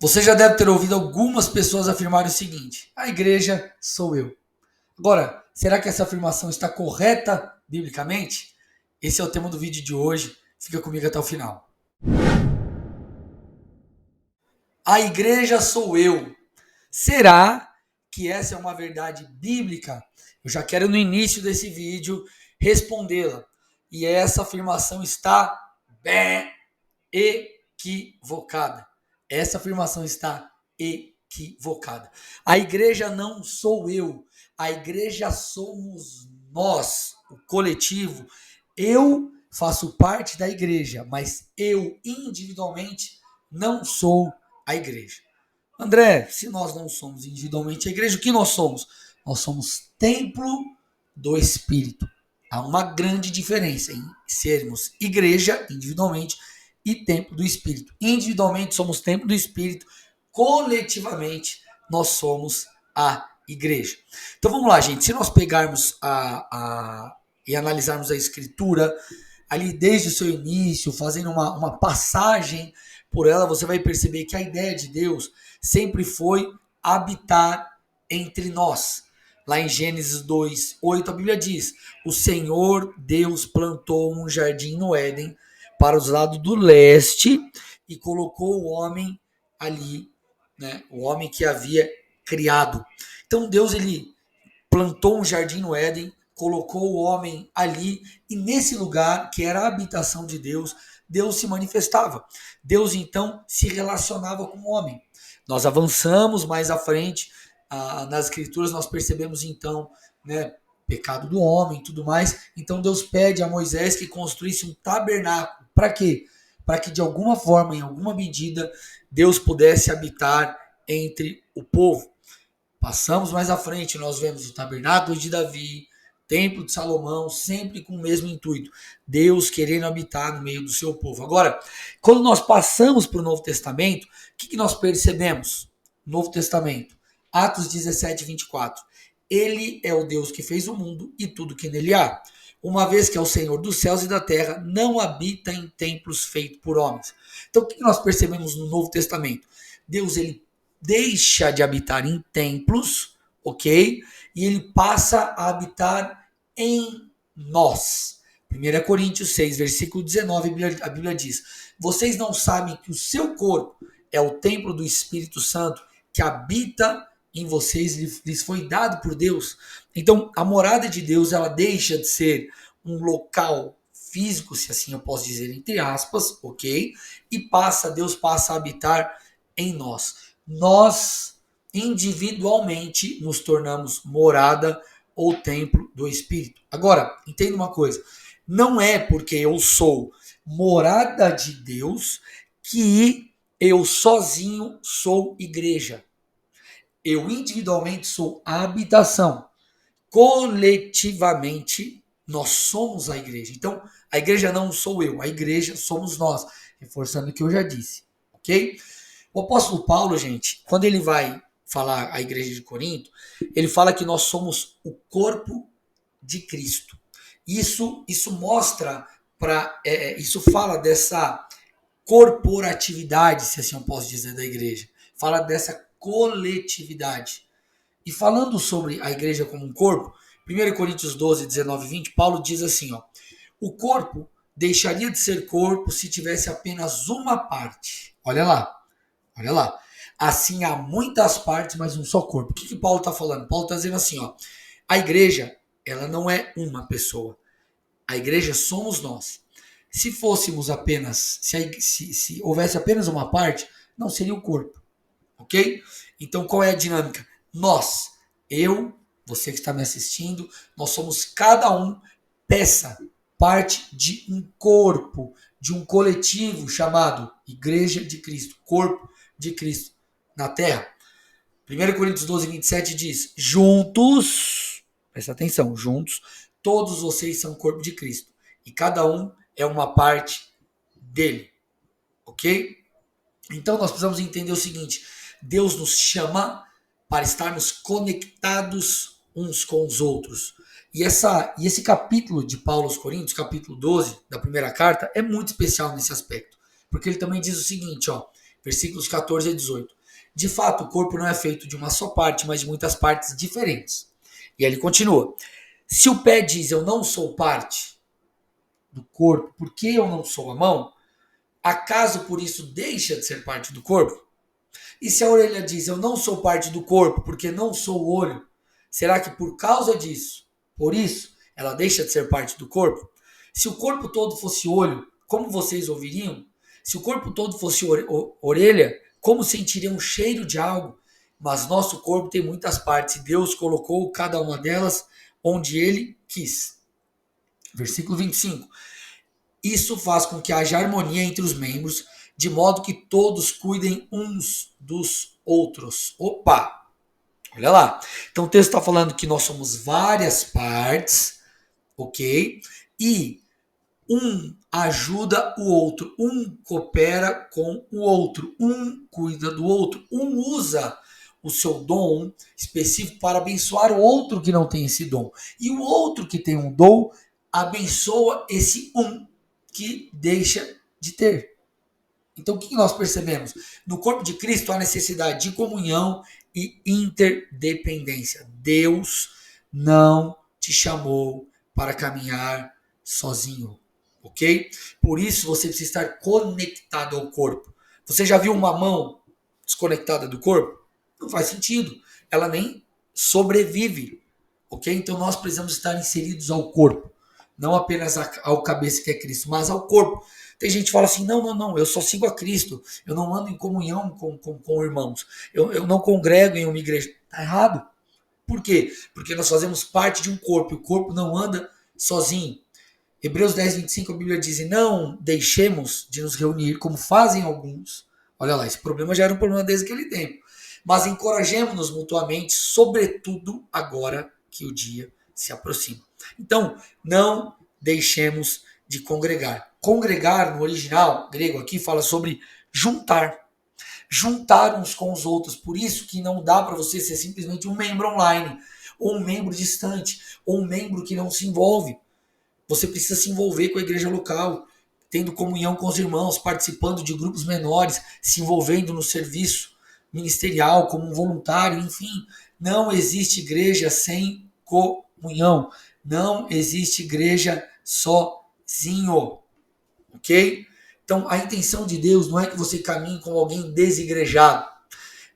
Você já deve ter ouvido algumas pessoas afirmarem o seguinte: a igreja sou eu. Agora, será que essa afirmação está correta biblicamente? Esse é o tema do vídeo de hoje. Fica comigo até o final. A igreja sou eu. Será que essa é uma verdade bíblica? Eu já quero no início desse vídeo respondê-la. E essa afirmação está bem equivocada. Essa afirmação está equivocada. A igreja não sou eu. A igreja somos nós, o coletivo. Eu faço parte da igreja, mas eu individualmente não sou a igreja. André, se nós não somos individualmente a igreja, o que nós somos? Nós somos templo do Espírito. Há uma grande diferença em sermos igreja individualmente e templo do Espírito. Individualmente somos templo do Espírito, coletivamente nós somos a igreja. Então vamos lá, gente. Se nós pegarmos e analisarmos a Escritura, ali desde o seu início, fazendo uma passagem por ela, você vai perceber que a ideia de Deus sempre foi habitar entre nós. Lá em Gênesis 2:8, a Bíblia diz: o Senhor Deus plantou um jardim no Éden para os lados do leste e colocou o homem ali, né? O homem que havia criado. Então Deus ele plantou um jardim no Éden, colocou o homem ali e nesse lugar que era a habitação de Deus, Deus se manifestava. Deus então se relacionava com o homem. Nós avançamos mais à frente nas escrituras, nós percebemos então, né, pecado do homem e tudo mais. Então Deus pede a Moisés que construísse um tabernáculo. Para quê? Para que de alguma forma, em alguma medida, Deus pudesse habitar entre o povo. Passamos mais à frente, nós vemos o tabernáculo de Davi, templo de Salomão, sempre com o mesmo intuito, Deus querendo habitar no meio do seu povo. Agora, quando nós passamos para o Novo Testamento, o que nós percebemos? Novo Testamento, Atos 17:24. Ele é o Deus que fez o mundo e tudo que nele há. Uma vez que é o Senhor dos céus e da terra, não habita em templos feitos por homens. Então, o que nós percebemos no Novo Testamento? Deus, ele deixa de habitar em templos, ok? E ele passa a habitar em nós. 1 Coríntios 6, versículo 19, a Bíblia diz: vocês não sabem que o seu corpo é o templo do Espírito Santo que habita em vocês, lhes foi dado por Deus. Então, a morada de Deus, ela deixa de ser um local físico, se assim eu posso dizer, entre aspas, ok? E Deus passa a habitar em nós. Nós individualmente nos tornamos morada ou templo do Espírito. Agora, entenda uma coisa, não é porque eu sou morada de Deus que eu sozinho sou igreja. Eu individualmente sou a habitação. Coletivamente, nós somos a igreja. Então, a igreja não sou eu, a igreja somos nós. Reforçando o que eu já disse, ok? O apóstolo Paulo, gente, quando ele vai falar à igreja de Corinto, ele fala que nós somos o corpo de Cristo. Isso mostra isso fala dessa corporatividade, se assim eu posso dizer, da igreja. Fala dessa coletividade. E falando sobre a igreja como um corpo, 1 Coríntios 12, 19 e 20, Paulo diz assim, ó: o corpo deixaria de ser corpo se tivesse apenas uma parte. Olha lá. Assim há muitas partes, mas um só corpo. O que Paulo está falando? Paulo está dizendo assim, ó: a igreja, ela não é uma pessoa. A igreja somos nós. Se fôssemos apenas, se houvesse apenas uma parte, não seria o corpo. Ok? Então qual é a dinâmica? Nós, eu, você que está me assistindo, nós somos cada um peça, parte de um corpo, de um coletivo chamado Igreja de Cristo, corpo de Cristo na terra. 1 Coríntios 12, 27 diz: juntos, presta atenção, juntos, todos vocês são o corpo de Cristo e cada um é uma parte dele, ok? Então nós precisamos entender o seguinte: Deus nos chama para estarmos conectados uns com os outros. E esse capítulo de Paulo aos Coríntios, capítulo 12 da primeira carta, é muito especial nesse aspecto. Porque ele também diz o seguinte, ó: versículos 14 a 18. De fato, o corpo não é feito de uma só parte, mas de muitas partes diferentes. E aí ele continua. Se o pé diz, eu não sou parte do corpo, porque eu não sou a mão, acaso por isso deixa de ser parte do corpo? E se a orelha diz, eu não sou parte do corpo, porque não sou o olho, será que por causa disso, por isso, ela deixa de ser parte do corpo? Se o corpo todo fosse olho, como vocês ouviriam? Se o corpo todo fosse orelha, como sentiriam o cheiro de algo? Mas nosso corpo tem muitas partes e Deus colocou cada uma delas onde Ele quis. Versículo 25. Isso faz com que haja harmonia entre os membros, de modo que todos cuidem uns dos outros. Opa! Olha lá. Então o texto está falando que nós somos várias partes, ok? E um ajuda o outro, um coopera com o outro, um cuida do outro, um usa o seu dom específico para abençoar o outro que não tem esse dom. E o outro que tem um dom abençoa esse um que deixa de ter. Então, o que nós percebemos? No corpo de Cristo há necessidade de comunhão e interdependência. Deus não te chamou para caminhar sozinho, ok? Por isso você precisa estar conectado ao corpo. Você já viu uma mão desconectada do corpo? Não faz sentido. Ela nem sobrevive, ok? Então nós precisamos estar inseridos ao corpo. Não apenas ao cabeça que é Cristo, mas ao corpo. Tem gente que fala assim, não, eu só sigo a Cristo, eu não ando em comunhão com irmãos, eu não congrego em uma igreja. Está errado. Por quê? Porque nós fazemos parte de um corpo, e o corpo não anda sozinho. Hebreus 10, 25, a Bíblia diz, não deixemos de nos reunir, como fazem alguns. Olha lá, esse problema já era um problema desde aquele tempo. Mas encorajemos-nos mutuamente, sobretudo agora que o dia se aproxima. Então, não deixemos de congregar. Congregar, no original grego aqui, fala sobre juntar. Juntar uns com os outros. Por isso que não dá para você ser simplesmente um membro online, ou um membro distante, ou um membro que não se envolve. Você precisa se envolver com a igreja local, tendo comunhão com os irmãos, participando de grupos menores, se envolvendo no serviço ministerial como um voluntário, enfim. Não existe igreja sem comunhão. Não existe igreja sozinho. Ok? Então, a intenção de Deus não é que você caminhe com alguém desigrejado,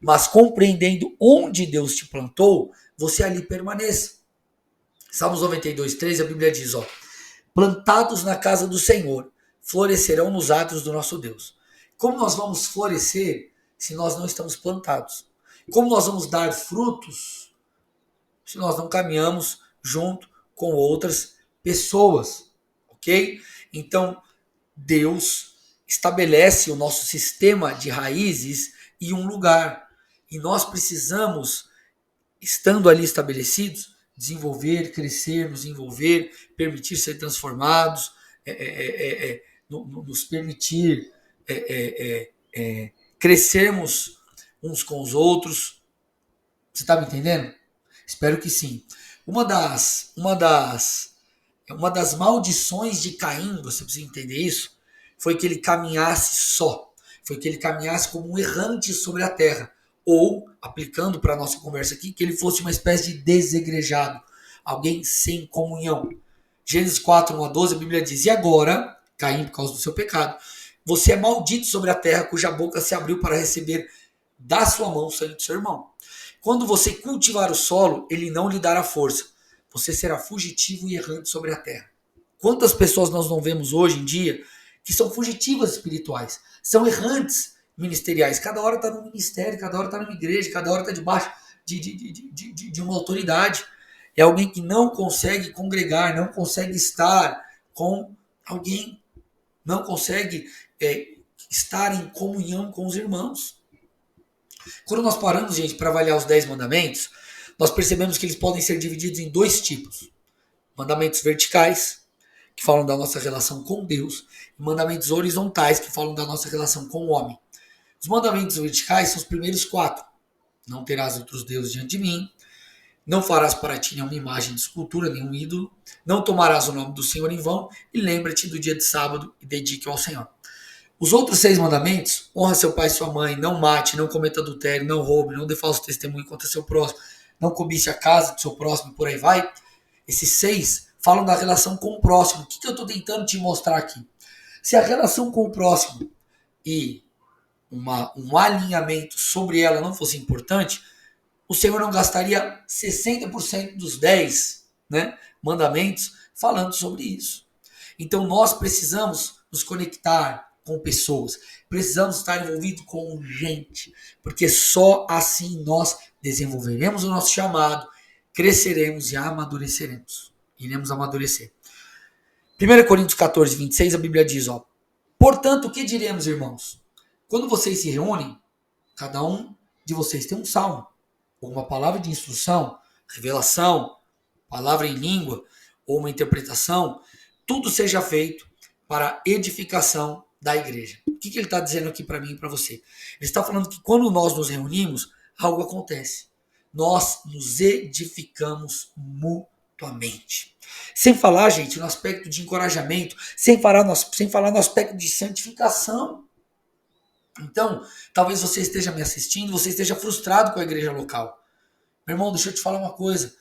mas compreendendo onde Deus te plantou, você ali permaneça. Salmos 92, 3, a Bíblia diz, ó, plantados na casa do Senhor, florescerão nos atos do nosso Deus. Como nós vamos florescer se nós não estamos plantados? Como nós vamos dar frutos se nós não caminhamos junto com outras pessoas? Ok? Então, Deus estabelece o nosso sistema de raízes em um lugar. E nós precisamos, estando ali estabelecidos, desenvolver, crescer, nos envolver, permitir ser transformados, nos permitir crescermos uns com os outros. Você está me entendendo? Espero que sim. Uma das maldições de Caim, você precisa entender isso, foi que ele caminhasse só. Foi que ele caminhasse como um errante sobre a terra. Ou, aplicando para a nossa conversa aqui, que ele fosse uma espécie de desegrejado. Alguém sem comunhão. Gênesis 4, 1 a 12, a Bíblia diz, e agora, Caim, por causa do seu pecado, você é maldito sobre a terra, cuja boca se abriu para receber da sua mão o sangue do seu irmão. Quando você cultivar o solo, ele não lhe dará força. Você será fugitivo e errante sobre a terra. Quantas pessoas nós não vemos hoje em dia que são fugitivas espirituais, são errantes ministeriais. Cada hora está no ministério, cada hora está numa igreja, cada hora está debaixo de uma autoridade. É alguém que não consegue congregar, não consegue estar com alguém, não consegue estar em comunhão com os irmãos. Quando nós paramos, gente, para avaliar os 10 mandamentos, nós percebemos que eles podem ser divididos em dois tipos. Mandamentos verticais, que falam da nossa relação com Deus, e mandamentos horizontais, que falam da nossa relação com o homem. Os mandamentos verticais são os primeiros 4. Não terás outros deuses diante de mim, não farás para ti nenhuma imagem de escultura, nenhum ídolo, não tomarás o nome do Senhor em vão, e lembra-te do dia de sábado e dedique-o ao Senhor. Os outros 6 mandamentos, honra seu pai e sua mãe, não mate, não cometa adultério, não roube, não dê falso testemunho contra seu próximo, não cobice a casa do seu próximo e por aí vai. Esses 6 falam da relação com o próximo. O que eu estou tentando te mostrar aqui? Se a relação com o próximo e um alinhamento sobre ela não fosse importante, o Senhor não gastaria 60% dos 10, né, mandamentos falando sobre isso. Então nós precisamos nos conectar com pessoas, precisamos estar envolvidos com gente, porque só assim nós desenvolveremos o nosso chamado, cresceremos e amadureceremos. Iremos amadurecer. 1 Coríntios 14, 26, a Bíblia diz, ó, portanto, o que diremos, irmãos? Quando vocês se reúnem, cada um de vocês tem um salmo, ou uma palavra de instrução, revelação, palavra em língua, ou uma interpretação, tudo seja feito para a edificação da igreja. O que ele está dizendo aqui para mim e para você? Ele está falando que quando nós nos reunimos, algo acontece. Nós nos edificamos mutuamente. Sem falar, gente, no aspecto de encorajamento, sem falar no aspecto de santificação. Então, talvez você esteja me assistindo, você esteja frustrado com a igreja local. Meu irmão, deixa eu te falar uma coisa.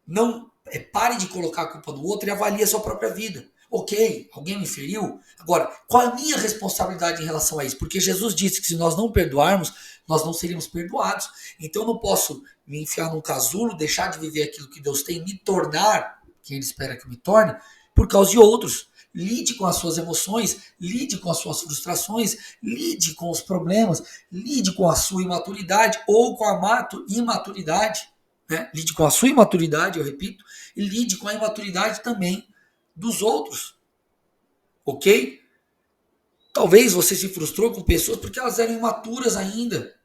Não pare de colocar a culpa no outro e avalie a sua própria vida. Ok, alguém me feriu? Agora, qual é a minha responsabilidade em relação a isso? Porque Jesus disse que se nós não perdoarmos, nós não seríamos perdoados. Então eu não posso me enfiar num casulo, deixar de viver aquilo que Deus tem, me tornar quem Ele espera que eu me torne, por causa de outros. Lide com as suas emoções, lide com as suas frustrações, lide com os problemas, lide com a sua imaturidade ou com a imaturidade. Né? Lide com a sua imaturidade, eu repito, e lide com a imaturidade também dos outros. Ok? Talvez você se frustrou com pessoas porque elas eram imaturas ainda.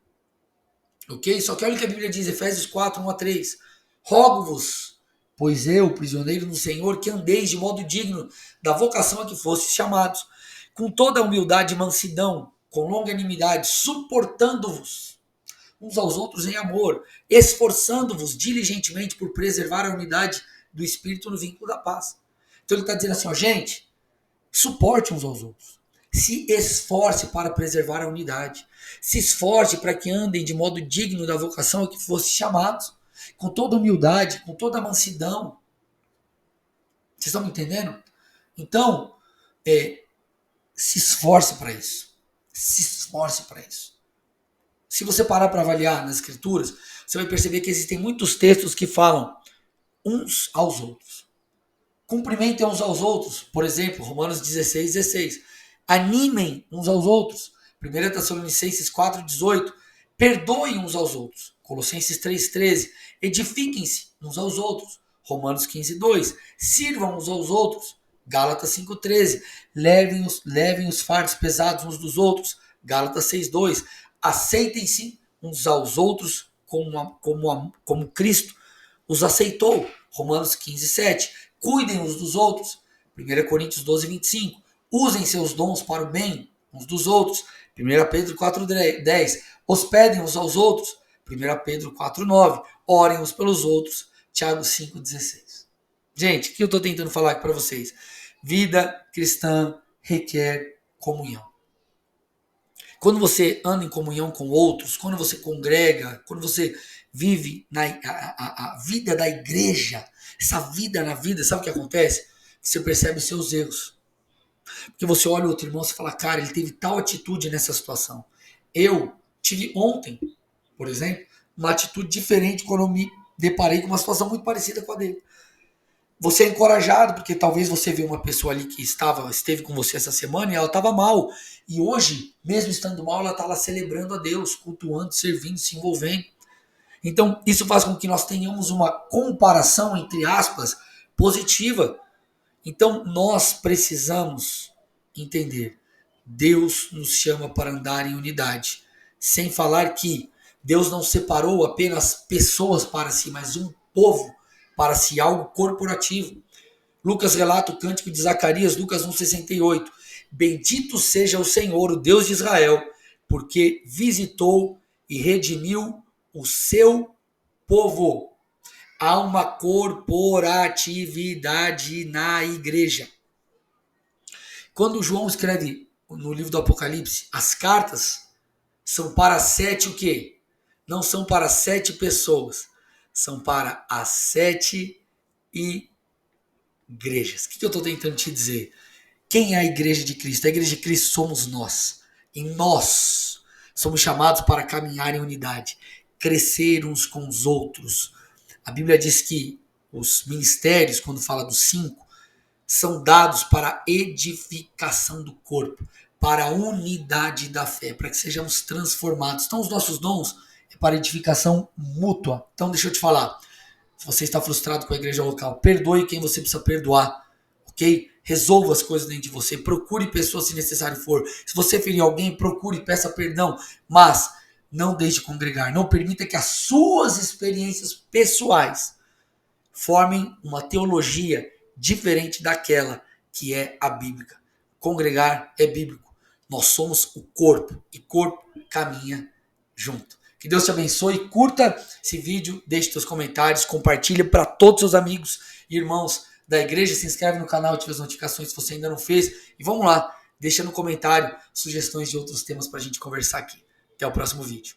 Ok? Só que olha o que a Bíblia diz, Efésios 4, 1 a 3. Rogo-vos, pois eu, prisioneiro no Senhor, que andeis de modo digno da vocação a que fostes chamados, com toda a humildade e mansidão, com longanimidade, suportando-vos uns aos outros em amor, esforçando-vos diligentemente por preservar a unidade do Espírito no vínculo da paz. Então ele está dizendo assim, ó, gente, suporte uns aos outros. Se esforce para preservar a unidade. Se esforce para que andem de modo digno da vocação a que fossem chamados. Com toda humildade, com toda mansidão. Vocês estão me entendendo? Então, se esforce para isso. Se esforce para isso. Se você parar para avaliar nas escrituras, você vai perceber que existem muitos textos que falam uns aos outros. Cumprimentem uns aos outros. Por exemplo, Romanos 16, 16. Animem uns aos outros. 1 Tessalonicenses 4, 18. Perdoem uns aos outros. Colossenses 3, 13. Edifiquem-se uns aos outros. Romanos 15, 2. Sirvam uns aos outros. Gálatas 5, 13. Levem os fardos pesados uns dos outros. Gálatas 6, 2. Aceitem-se uns aos outros como Cristo os aceitou. Romanos 15, 7. Cuidem uns dos outros. 1 Coríntios 12, 25. Usem seus dons para o bem uns dos outros. 1 Pedro 4, 10. Hospedem uns aos outros. 1 Pedro 4, 9. Orem uns pelos outros. Tiago 5, 16. Gente, o que eu estou tentando falar aqui para vocês? Vida cristã requer comunhão. Quando você anda em comunhão com outros, quando você congrega, quando você vive a vida da igreja, essa vida na vida, sabe o que acontece? Você percebe os seus erros. Porque você olha o outro irmão e fala, cara, ele teve tal atitude nessa situação. Eu tive ontem, por exemplo, uma atitude diferente quando eu me deparei com uma situação muito parecida com a dele. Você é encorajado, porque talvez você vê uma pessoa ali que esteve com você essa semana e ela estava mal. E hoje, mesmo estando mal, ela está lá celebrando a Deus, cultuando, servindo, se envolvendo. Então, isso faz com que nós tenhamos uma comparação, entre aspas, positiva. Então, nós precisamos entender. Deus nos chama para andar em unidade. Sem falar que Deus não separou apenas pessoas para si, mas um povo para si, algo corporativo. Lucas relata o cântico de Zacarias, Lucas 1,68. Bendito seja o Senhor, o Deus de Israel, porque visitou e redimiu o seu povo. Há uma corporatividade na igreja. Quando João escreve no livro do Apocalipse, as cartas são para 7 o quê? Não são para 7 pessoas, são para as 7 igrejas. O que eu estou tentando te dizer? Quem é a igreja de Cristo? A igreja de Cristo somos nós. E nós somos chamados para caminhar em unidade, crescer uns com os outros. A Bíblia diz que os ministérios, quando fala dos 5, são dados para a edificação do corpo, para a unidade da fé, para que sejamos transformados. Então, os nossos dons é para edificação mútua. Então, deixa eu te falar. Se você está frustrado com a igreja local, perdoe quem você precisa perdoar, ok? Resolva as coisas dentro de você, procure pessoas se necessário for. Se você ferir alguém, procure, peça perdão, mas não deixe de congregar. Não permita que as suas experiências pessoais formem uma teologia diferente daquela que é a bíblica. Congregar é bíblico. Nós somos o corpo e corpo caminha junto. Que Deus te abençoe. Curta esse vídeo, deixe seus comentários, compartilhe para todos os seus amigos e irmãos da igreja. Se inscreve no canal, ative as notificações se você ainda não fez. E vamos lá, deixa no comentário sugestões de outros temas para a gente conversar aqui. Até o próximo vídeo.